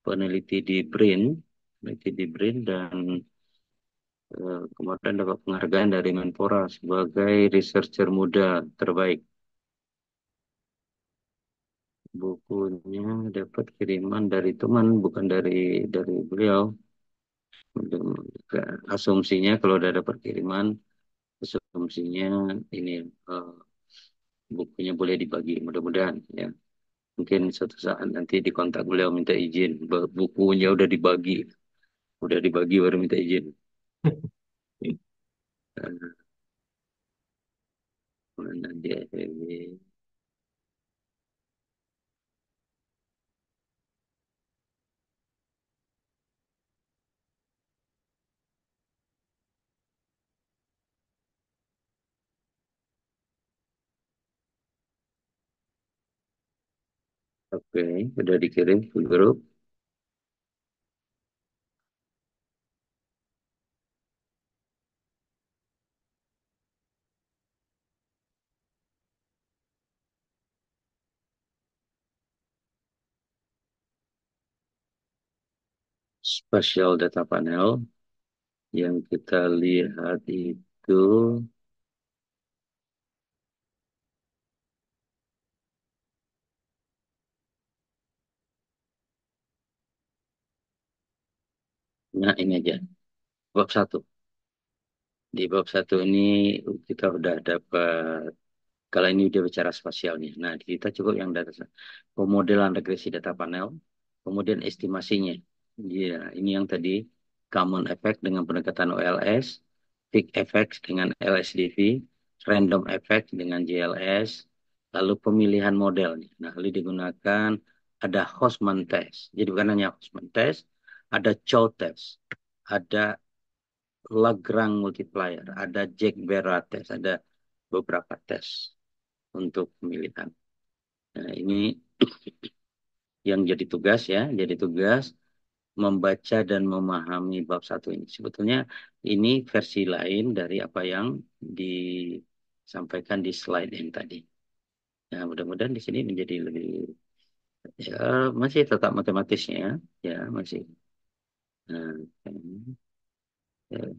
peneliti di BRIN, dan kemarin dapat penghargaan dari Menpora sebagai researcher muda terbaik. Bukunya dapat kiriman dari teman, bukan dari beliau. Asumsinya kalau udah dapat kiriman, asumsinya ini eh, bukunya boleh dibagi, mudah-mudahan ya. Mungkin suatu saat nanti di kontak beliau minta izin, bukunya udah dibagi baru minta izin. Eh, Mana dia? Oke, udah dikirim ke grup. Spatial Data Panel yang kita lihat itu, nah ini aja, bab satu. Di bab satu ini kita udah dapat, kalau ini udah bicara spasialnya. Nah, kita cukup yang data pemodelan regresi data panel, kemudian estimasinya. Ya, ini yang tadi common effect dengan pendekatan OLS, peak effects dengan LSDV, random effect dengan JLS, lalu pemilihan modelnya. Nah, lalu digunakan ada Hostman test. Jadi bukan hanya Hostman test, ada Chow test, ada Lagrange multiplier, ada Jack-Barrat test, ada beberapa tes untuk pemilihan. Nah, ini yang jadi tugas membaca dan memahami bab satu ini. Sebetulnya ini versi lain dari apa yang disampaikan di slide yang tadi. Nah, mudah-mudahan di sini menjadi lebih, ya, masih tetap matematisnya, ya masih. Nah, ya.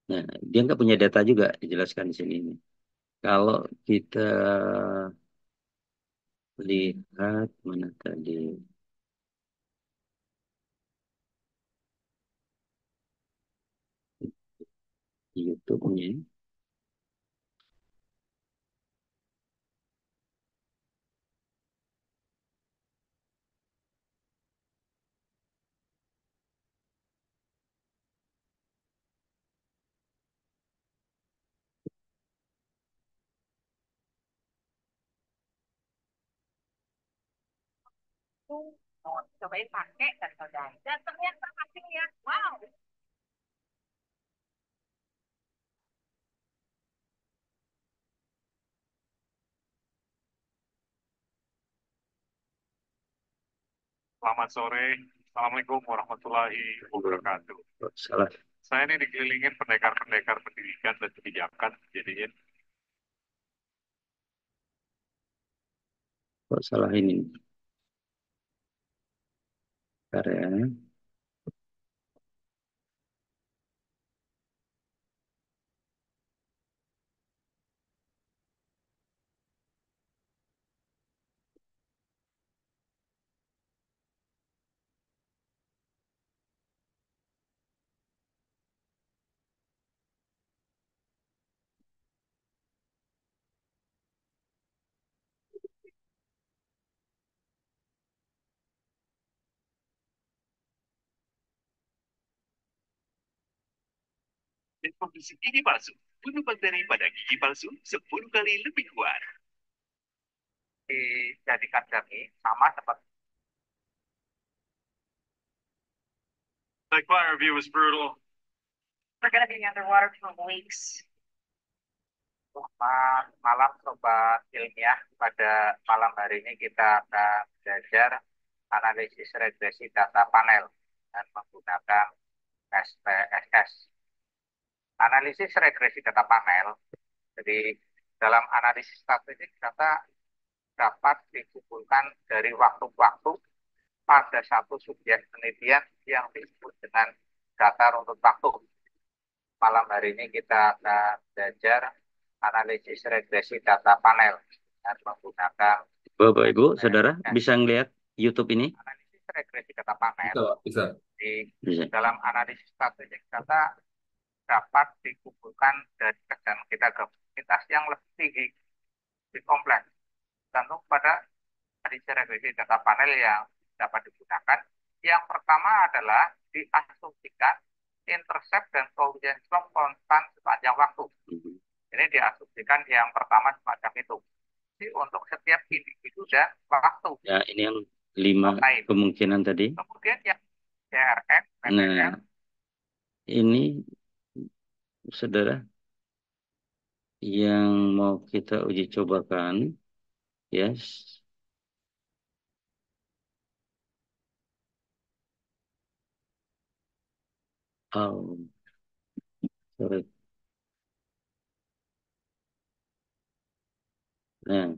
Nah, dia nggak punya data juga dijelaskan di sini. Kalau kita lihat mana tadi YouTube-nya. Cobain pakai dan cobain. Dan ternyata hasilnya, wow. Selamat sore. Assalamualaikum warahmatullahi wabarakatuh. Salah, Saya ini dikelilingin pendekar-pendekar pendidikan dan kebijakan. Jadiin kok salah ini. Bentar ya. kondisi gigi palsu. Bunuh bakteri pada gigi palsu 10 kali lebih kuat. Dijadikan kami sama seperti The client review was brutal. We're gonna be underwater for weeks. Selamat malam Sobat Ilmiah. Pada malam hari ini kita akan belajar analisis regresi data panel dan menggunakan SPSS. Analisis regresi data panel. Jadi dalam analisis statistik data dapat dikumpulkan dari waktu ke waktu pada satu subjek penelitian yang disebut dengan data runtut waktu. Malam hari ini kita akan belajar analisis regresi data panel dan menggunakan Bapak Ibu, Saudara, bisa ngelihat YouTube ini? analisis regresi data panel. Bisa, Pak. Bisa. Di Bisa. dalam analisis statistik data dapat dikumpulkan dari kerjaan kita ke kuantitas yang lebih tinggi, lebih kompleks. Tentu pada analisis regresi data panel yang dapat digunakan, yang pertama adalah diasumsikan intercept dan Gaussian slope konstan sepanjang waktu. Ini diasumsikan yang pertama semacam itu. Jadi untuk setiap individu dan waktu. Ya, ini yang 5 Lain. kemungkinan tadi. Kemudian yang CRN, PPM, Nah, ini Saudara yang mau kita uji cobakan, yes. Oh, sorry. Nah,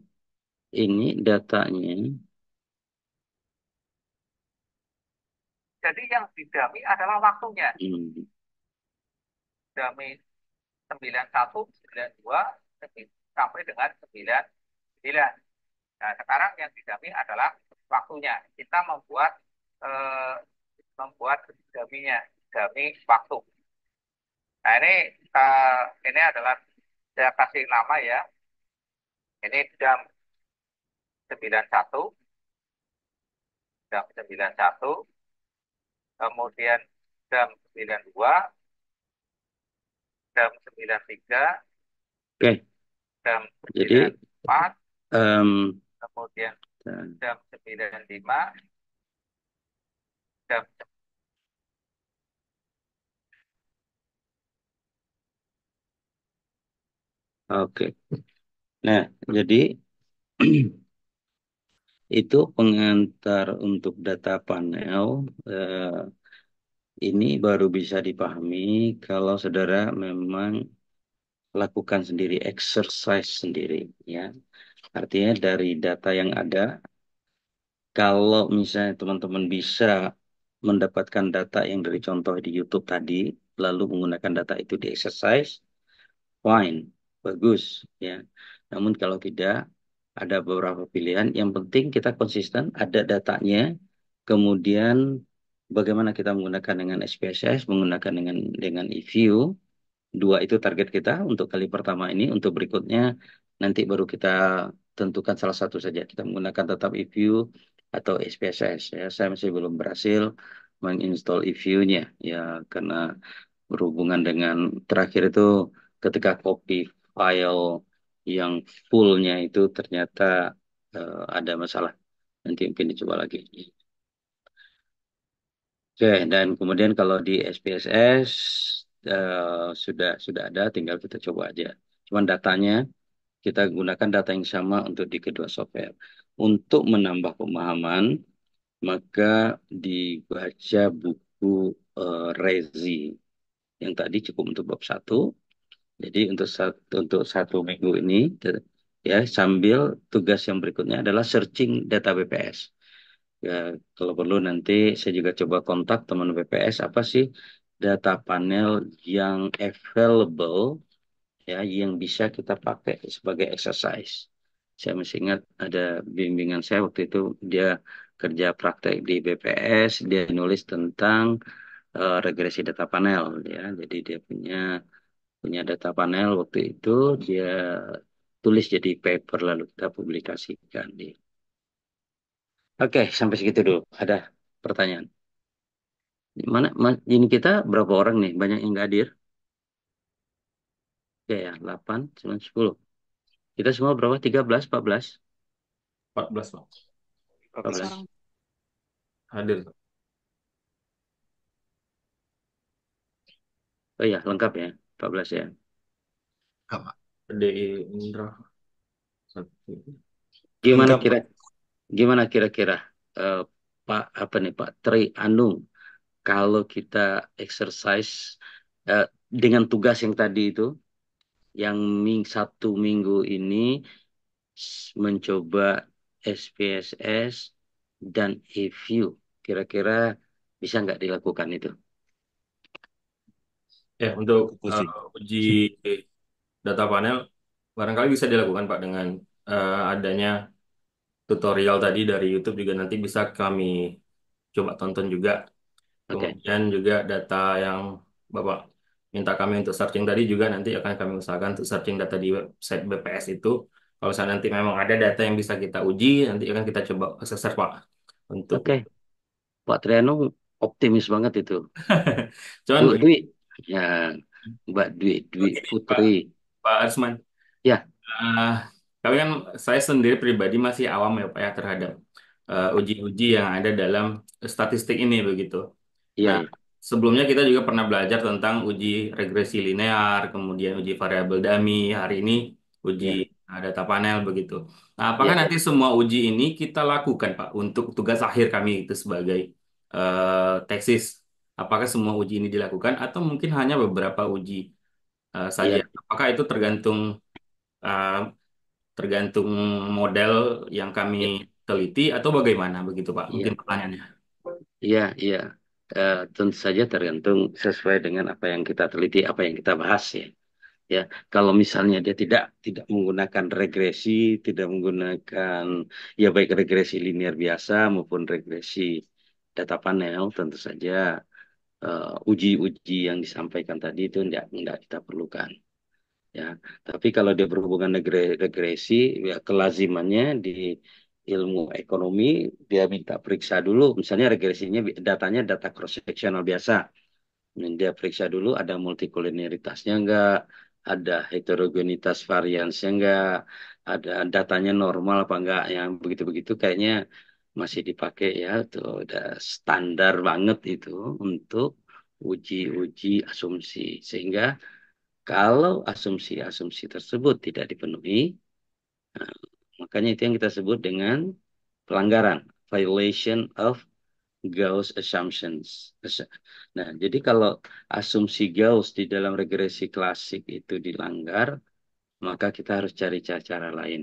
ini datanya. jadi yang didami adalah waktunya. Hmm. Dami 91, 92 sampai dengan 99. Nah, sekarang yang didami adalah waktunya. Kita membuat daminya, dami waktu. Nah, ini adalah saya kasih nama ya. Ini jam 91, kemudian jam 92, jam 93, Oke, jam jadi 94, em, kemudian jam 95, jam oke. Nah, jadi itu pengantar untuk data panel. Ini baru bisa dipahami kalau saudara memang lakukan sendiri, exercise sendiri, ya. Artinya dari data yang ada, kalau misalnya teman-teman bisa mendapatkan data yang dari contoh di YouTube tadi, lalu menggunakan data itu di exercise, fine, bagus, ya. Namun kalau tidak, ada beberapa pilihan. Yang penting kita konsisten, ada datanya, kemudian bagaimana kita menggunakan dengan SPSS, menggunakan dengan eView. Dua itu target kita untuk kali pertama ini. Untuk berikutnya nanti baru kita tentukan salah satu saja. Kita menggunakan tetap eView atau SPSS. Ya, saya masih belum berhasil menginstall eView-nya ya, karena berhubungan dengan terakhir itu ketika copy file yang fullnya itu ternyata ada masalah. Nanti mungkin dicoba lagi. Oke, dan kemudian kalau di SPSS sudah ada, tinggal kita coba aja. Cuman datanya kita gunakan data yang sama untuk di kedua software. Untuk menambah pemahaman, maka dibaca buku Rezi yang tadi cukup untuk bab 1. Jadi untuk satu minggu ini, ya sambil tugas yang berikutnya adalah searching data BPS. Ya, kalau perlu nanti saya juga coba kontak teman BPS apa sih data panel yang available, ya, yang bisa kita pakai sebagai exercise. Saya masih ingat ada bimbingan saya waktu itu, dia kerja praktek di BPS, dia nulis tentang regresi data panel, ya. Jadi dia punya data panel waktu itu, dia tulis jadi paper lalu kita publikasikan di. Oke, sampai segitu dulu. Ada pertanyaan? Ini kita berapa orang nih? Banyak yang nggak hadir? Oke ya, 8, 9, 10. Kita semua berapa? 13, 14? 14, Pak. 14. orang. Hadir, Pak. Oh ya, lengkap ya, 14 ya. Lengkap, Pak. DI Indra. Gimana Lengkap, kira Pak. gimana kira-kira eh, Pak apa nih Pak Tri Anung, kalau kita exercise eh, dengan tugas yang tadi itu, yang 1 minggu ini mencoba SPSS dan EView, kira-kira bisa nggak dilakukan itu? Ya, untuk Itu sih. uji data panel barangkali bisa dilakukan Pak dengan adanya tutorial tadi dari YouTube juga nanti bisa kami coba tonton juga. Oke, Kemudian juga data yang Bapak minta kami untuk searching tadi juga nanti akan kami usahakan untuk searching data di website BPS itu. Kalau misalnya nanti memang ada data yang bisa kita uji, nanti akan kita coba search Pak untuk oke, Pak Tri Anung optimis banget itu. cuman Bu begini, Dwi, ya Mbak Dwi, Dwi Pak Putri, Pak Arsman. ya, Ah, Tapi kan saya sendiri pribadi masih awam ya Pak ya terhadap uji-uji yang ada dalam statistik ini begitu. iya, Nah, iya, sebelumnya kita juga pernah belajar tentang uji regresi linear, kemudian uji variabel dummy, hari ini uji iya, data panel begitu. Nah, apakah iya. nanti semua uji ini kita lakukan Pak untuk tugas akhir kami itu sebagai tesis? Apakah semua uji ini dilakukan atau mungkin hanya beberapa uji saja? Iya, Apakah itu eh, tergantung model yang kami iya, teliti atau bagaimana begitu Pak? Mungkin iya, pertanyaannya. iya, iya. Tentu saja tergantung sesuai dengan apa yang kita teliti, apa yang kita bahas ya. Ya, kalau misalnya dia tidak menggunakan regresi, tidak menggunakan ya baik regresi linear biasa maupun regresi data panel, tentu saja uji-uji yang disampaikan tadi itu tidak kita perlukan. Ya, tapi kalau dia berhubungan regresi, ya kelazimannya di ilmu ekonomi dia minta periksa dulu, misalnya regresinya datanya data cross sectional biasa. Dan dia periksa dulu ada multikoliniaritasnya enggak, ada heterogenitas variansnya enggak, ada datanya normal apa enggak, yang begitu-begitu kayaknya masih dipakai ya, tuh udah standar banget itu untuk uji-uji asumsi. Sehingga kalau asumsi-asumsi tersebut tidak dipenuhi, nah, makanya itu yang kita sebut dengan pelanggaran, violation of Gauss assumptions. Nah, jadi kalau asumsi Gauss di dalam regresi klasik itu dilanggar, maka kita harus cari cara-cara lain.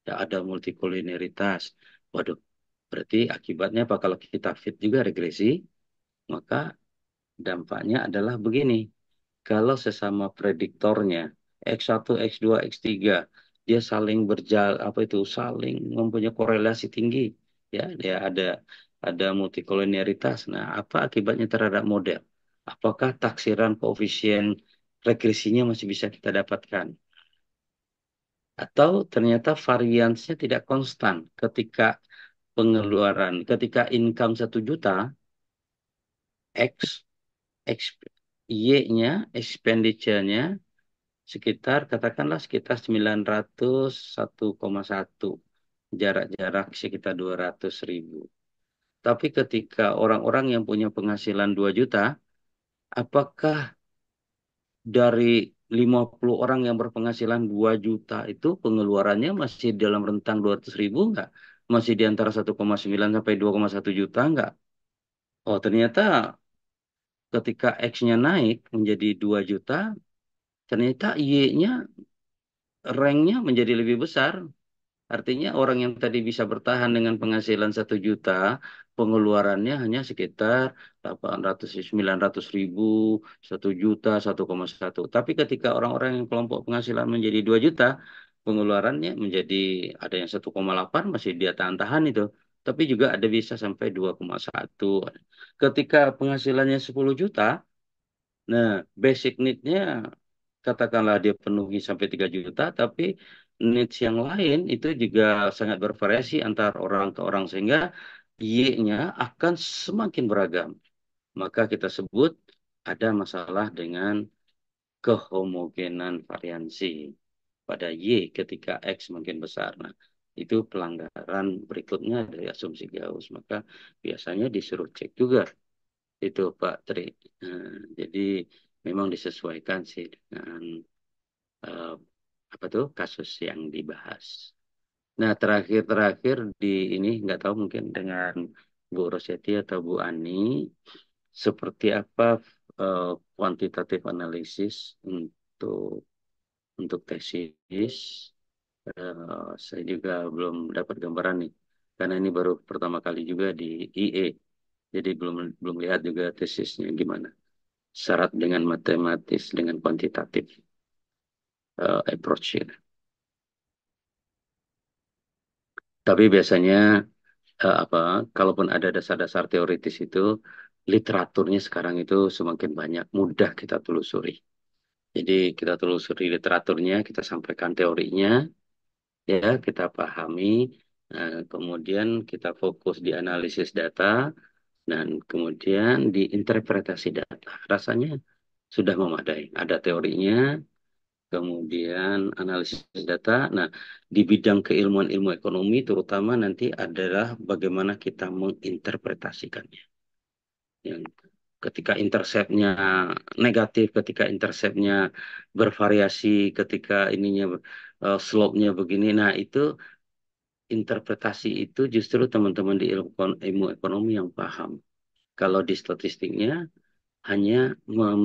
Ya, ada multikoliniaritas. Waduh, berarti akibatnya apa kalau kita fit juga regresi? Maka dampaknya adalah begini. Kalau sesama prediktornya X1, X2, X3 dia saling apa itu saling mempunyai korelasi tinggi ya dia ada multikolonialitas. Nah, apa akibatnya terhadap model? Apakah taksiran koefisien regresinya masih bisa kita dapatkan? Atau ternyata variansnya tidak konstan ketika income 1 juta, X, X, Y-nya, expenditure-nya sekitar 901,1, jarak-jarak sekitar 200.000. Tapi ketika orang-orang yang punya penghasilan 2 juta, apakah dari 50 orang yang berpenghasilan 2 juta itu pengeluarannya masih dalam rentang 200.000 enggak? Masih di antara 1,9 sampai 2,1 juta enggak? Oh, ternyata ketika X-nya naik menjadi 2 juta, ternyata Y-nya ranknya menjadi lebih besar. Artinya orang yang tadi bisa bertahan dengan penghasilan 1 juta, pengeluarannya hanya sekitar 900.000, 1 juta, 1,1. Tapi ketika orang-orang yang kelompok penghasilan menjadi 2 juta, pengeluarannya menjadi ada yang 1,8 masih dia tahan-tahan itu. Tapi juga ada bisa sampai 2,1. Ketika penghasilannya 10 juta, nah basic need-nya katakanlah dia penuhi sampai 3 juta, tapi needs yang lain itu juga sangat bervariasi antar orang ke orang, sehingga Y-nya akan semakin beragam. Maka kita sebut ada masalah dengan kehomogenan variansi pada Y ketika X makin besar. Nah, itu pelanggaran berikutnya dari asumsi Gauss. Maka biasanya disuruh cek juga itu Pak Tri. Nah, jadi memang disesuaikan sih dengan eh, apa tuh kasus yang dibahas. Nah, terakhir-terakhir di ini nggak tahu mungkin dengan Bu Rosyati atau Bu Ani, seperti apa kuantitatif analisis untuk tesis. Saya juga belum dapat gambaran nih, karena ini baru pertama kali juga di IE, jadi belum belum lihat juga tesisnya gimana. Syarat dengan matematis dengan kuantitatif approach-nya. Tapi biasanya apa kalaupun ada dasar-dasar teoritis itu literaturnya sekarang itu semakin banyak mudah kita telusuri. Jadi kita telusuri literaturnya, kita sampaikan teorinya, ya kita pahami, kemudian kita fokus di analisis data dan kemudian di interpretasi data. Rasanya sudah memadai. Ada teorinya, kemudian analisis data. Nah, di bidang keilmuan ilmu ekonomi terutama nanti adalah bagaimana kita menginterpretasikannya. Yang ketika interceptnya negatif, ketika interceptnya bervariasi, ketika ininya slope-nya begini. Nah, itu interpretasi itu justru teman-teman di ilmu ekonomi yang paham. Kalau di statistiknya hanya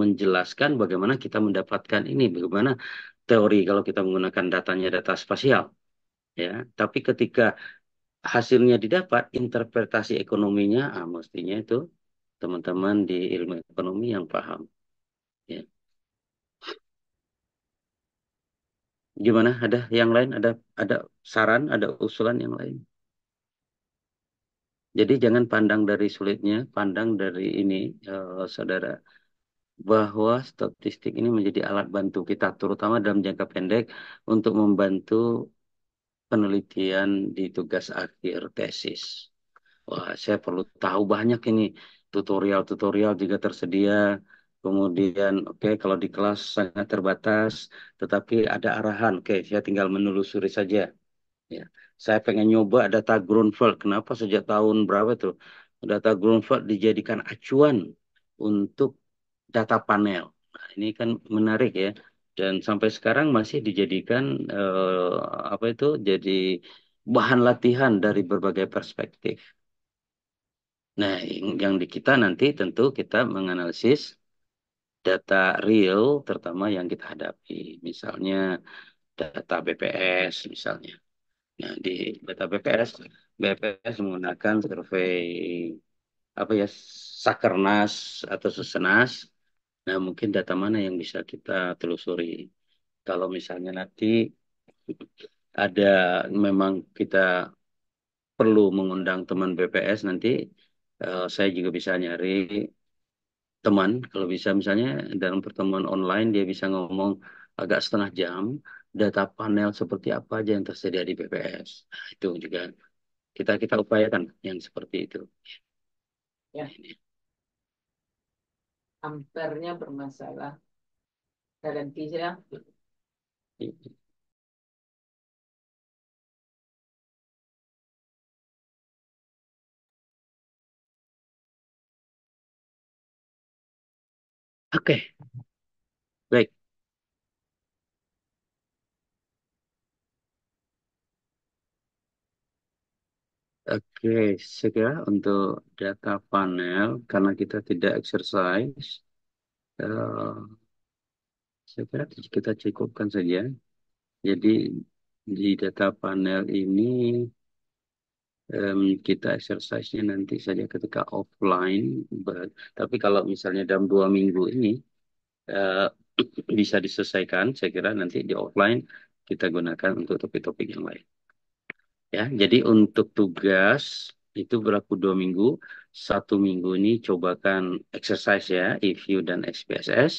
menjelaskan bagaimana kita mendapatkan ini, bagaimana teori kalau kita menggunakan datanya data spasial, ya. Tapi ketika hasilnya didapat, interpretasi ekonominya, mestinya itu teman-teman di ilmu ekonomi yang paham, ya. Gimana? Ada yang lain? Ada saran? Ada usulan yang lain? Jadi jangan pandang dari sulitnya, pandang dari ini, saudara, bahwa statistik ini menjadi alat bantu kita, terutama dalam jangka pendek untuk membantu penelitian di tugas akhir tesis. Wah, saya perlu tahu banyak ini. Tutorial-tutorial juga tersedia. Kemudian, oke, kalau di kelas sangat terbatas, tetapi ada arahan. Oke, saya tinggal menelusuri saja. Ya, saya pengen nyoba data Grunfeld. Kenapa sejak tahun berapa tuh? Data Grunfeld dijadikan acuan untuk data panel. Nah, ini kan menarik ya. Dan sampai sekarang masih dijadikan apa itu? Jadi bahan latihan dari berbagai perspektif. Nah, yang di kita nanti tentu kita menganalisis data real, terutama yang kita hadapi. Misalnya data BPS, misalnya. Nah, di data BPS, BPS menggunakan survei apa ya, Sakernas atau Susenas. Nah, mungkin data mana yang bisa kita telusuri. Kalau misalnya nanti ada memang kita perlu mengundang teman BPS nanti, saya juga bisa nyari teman. Kalau bisa misalnya dalam pertemuan online dia bisa ngomong agak setengah jam data panel seperti apa aja yang tersedia di BPS. Nah, itu juga kita kita upayakan yang seperti itu. Ya, ampernya bermasalah dalam kisah. Oke, baik. Oke, saya kira untuk data panel, karena kita tidak exercise, eh, saya kira kita cukupkan saja. Jadi di data panel ini kita exercise-nya nanti saja ketika offline. Tapi kalau misalnya dalam 2 minggu ini eh, bisa diselesaikan, saya kira nanti di offline kita gunakan untuk topik-topik yang lain. Ya, jadi untuk tugas itu berlaku 2 minggu. 1 minggu ini cobakan exercise ya, EView dan SPSS.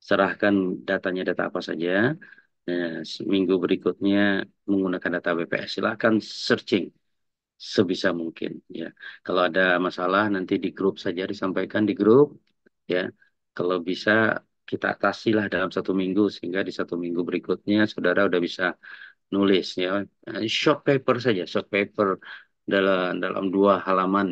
Serahkan datanya data apa saja. Nah, seminggu berikutnya menggunakan data BPS. Silakan searching sebisa mungkin. Ya, kalau ada masalah nanti di grup saja disampaikan di grup. Ya, kalau bisa kita atasilah dalam 1 minggu sehingga di 1 minggu berikutnya saudara udah bisa nulis ya. Short paper saja, short paper dalam 2 halaman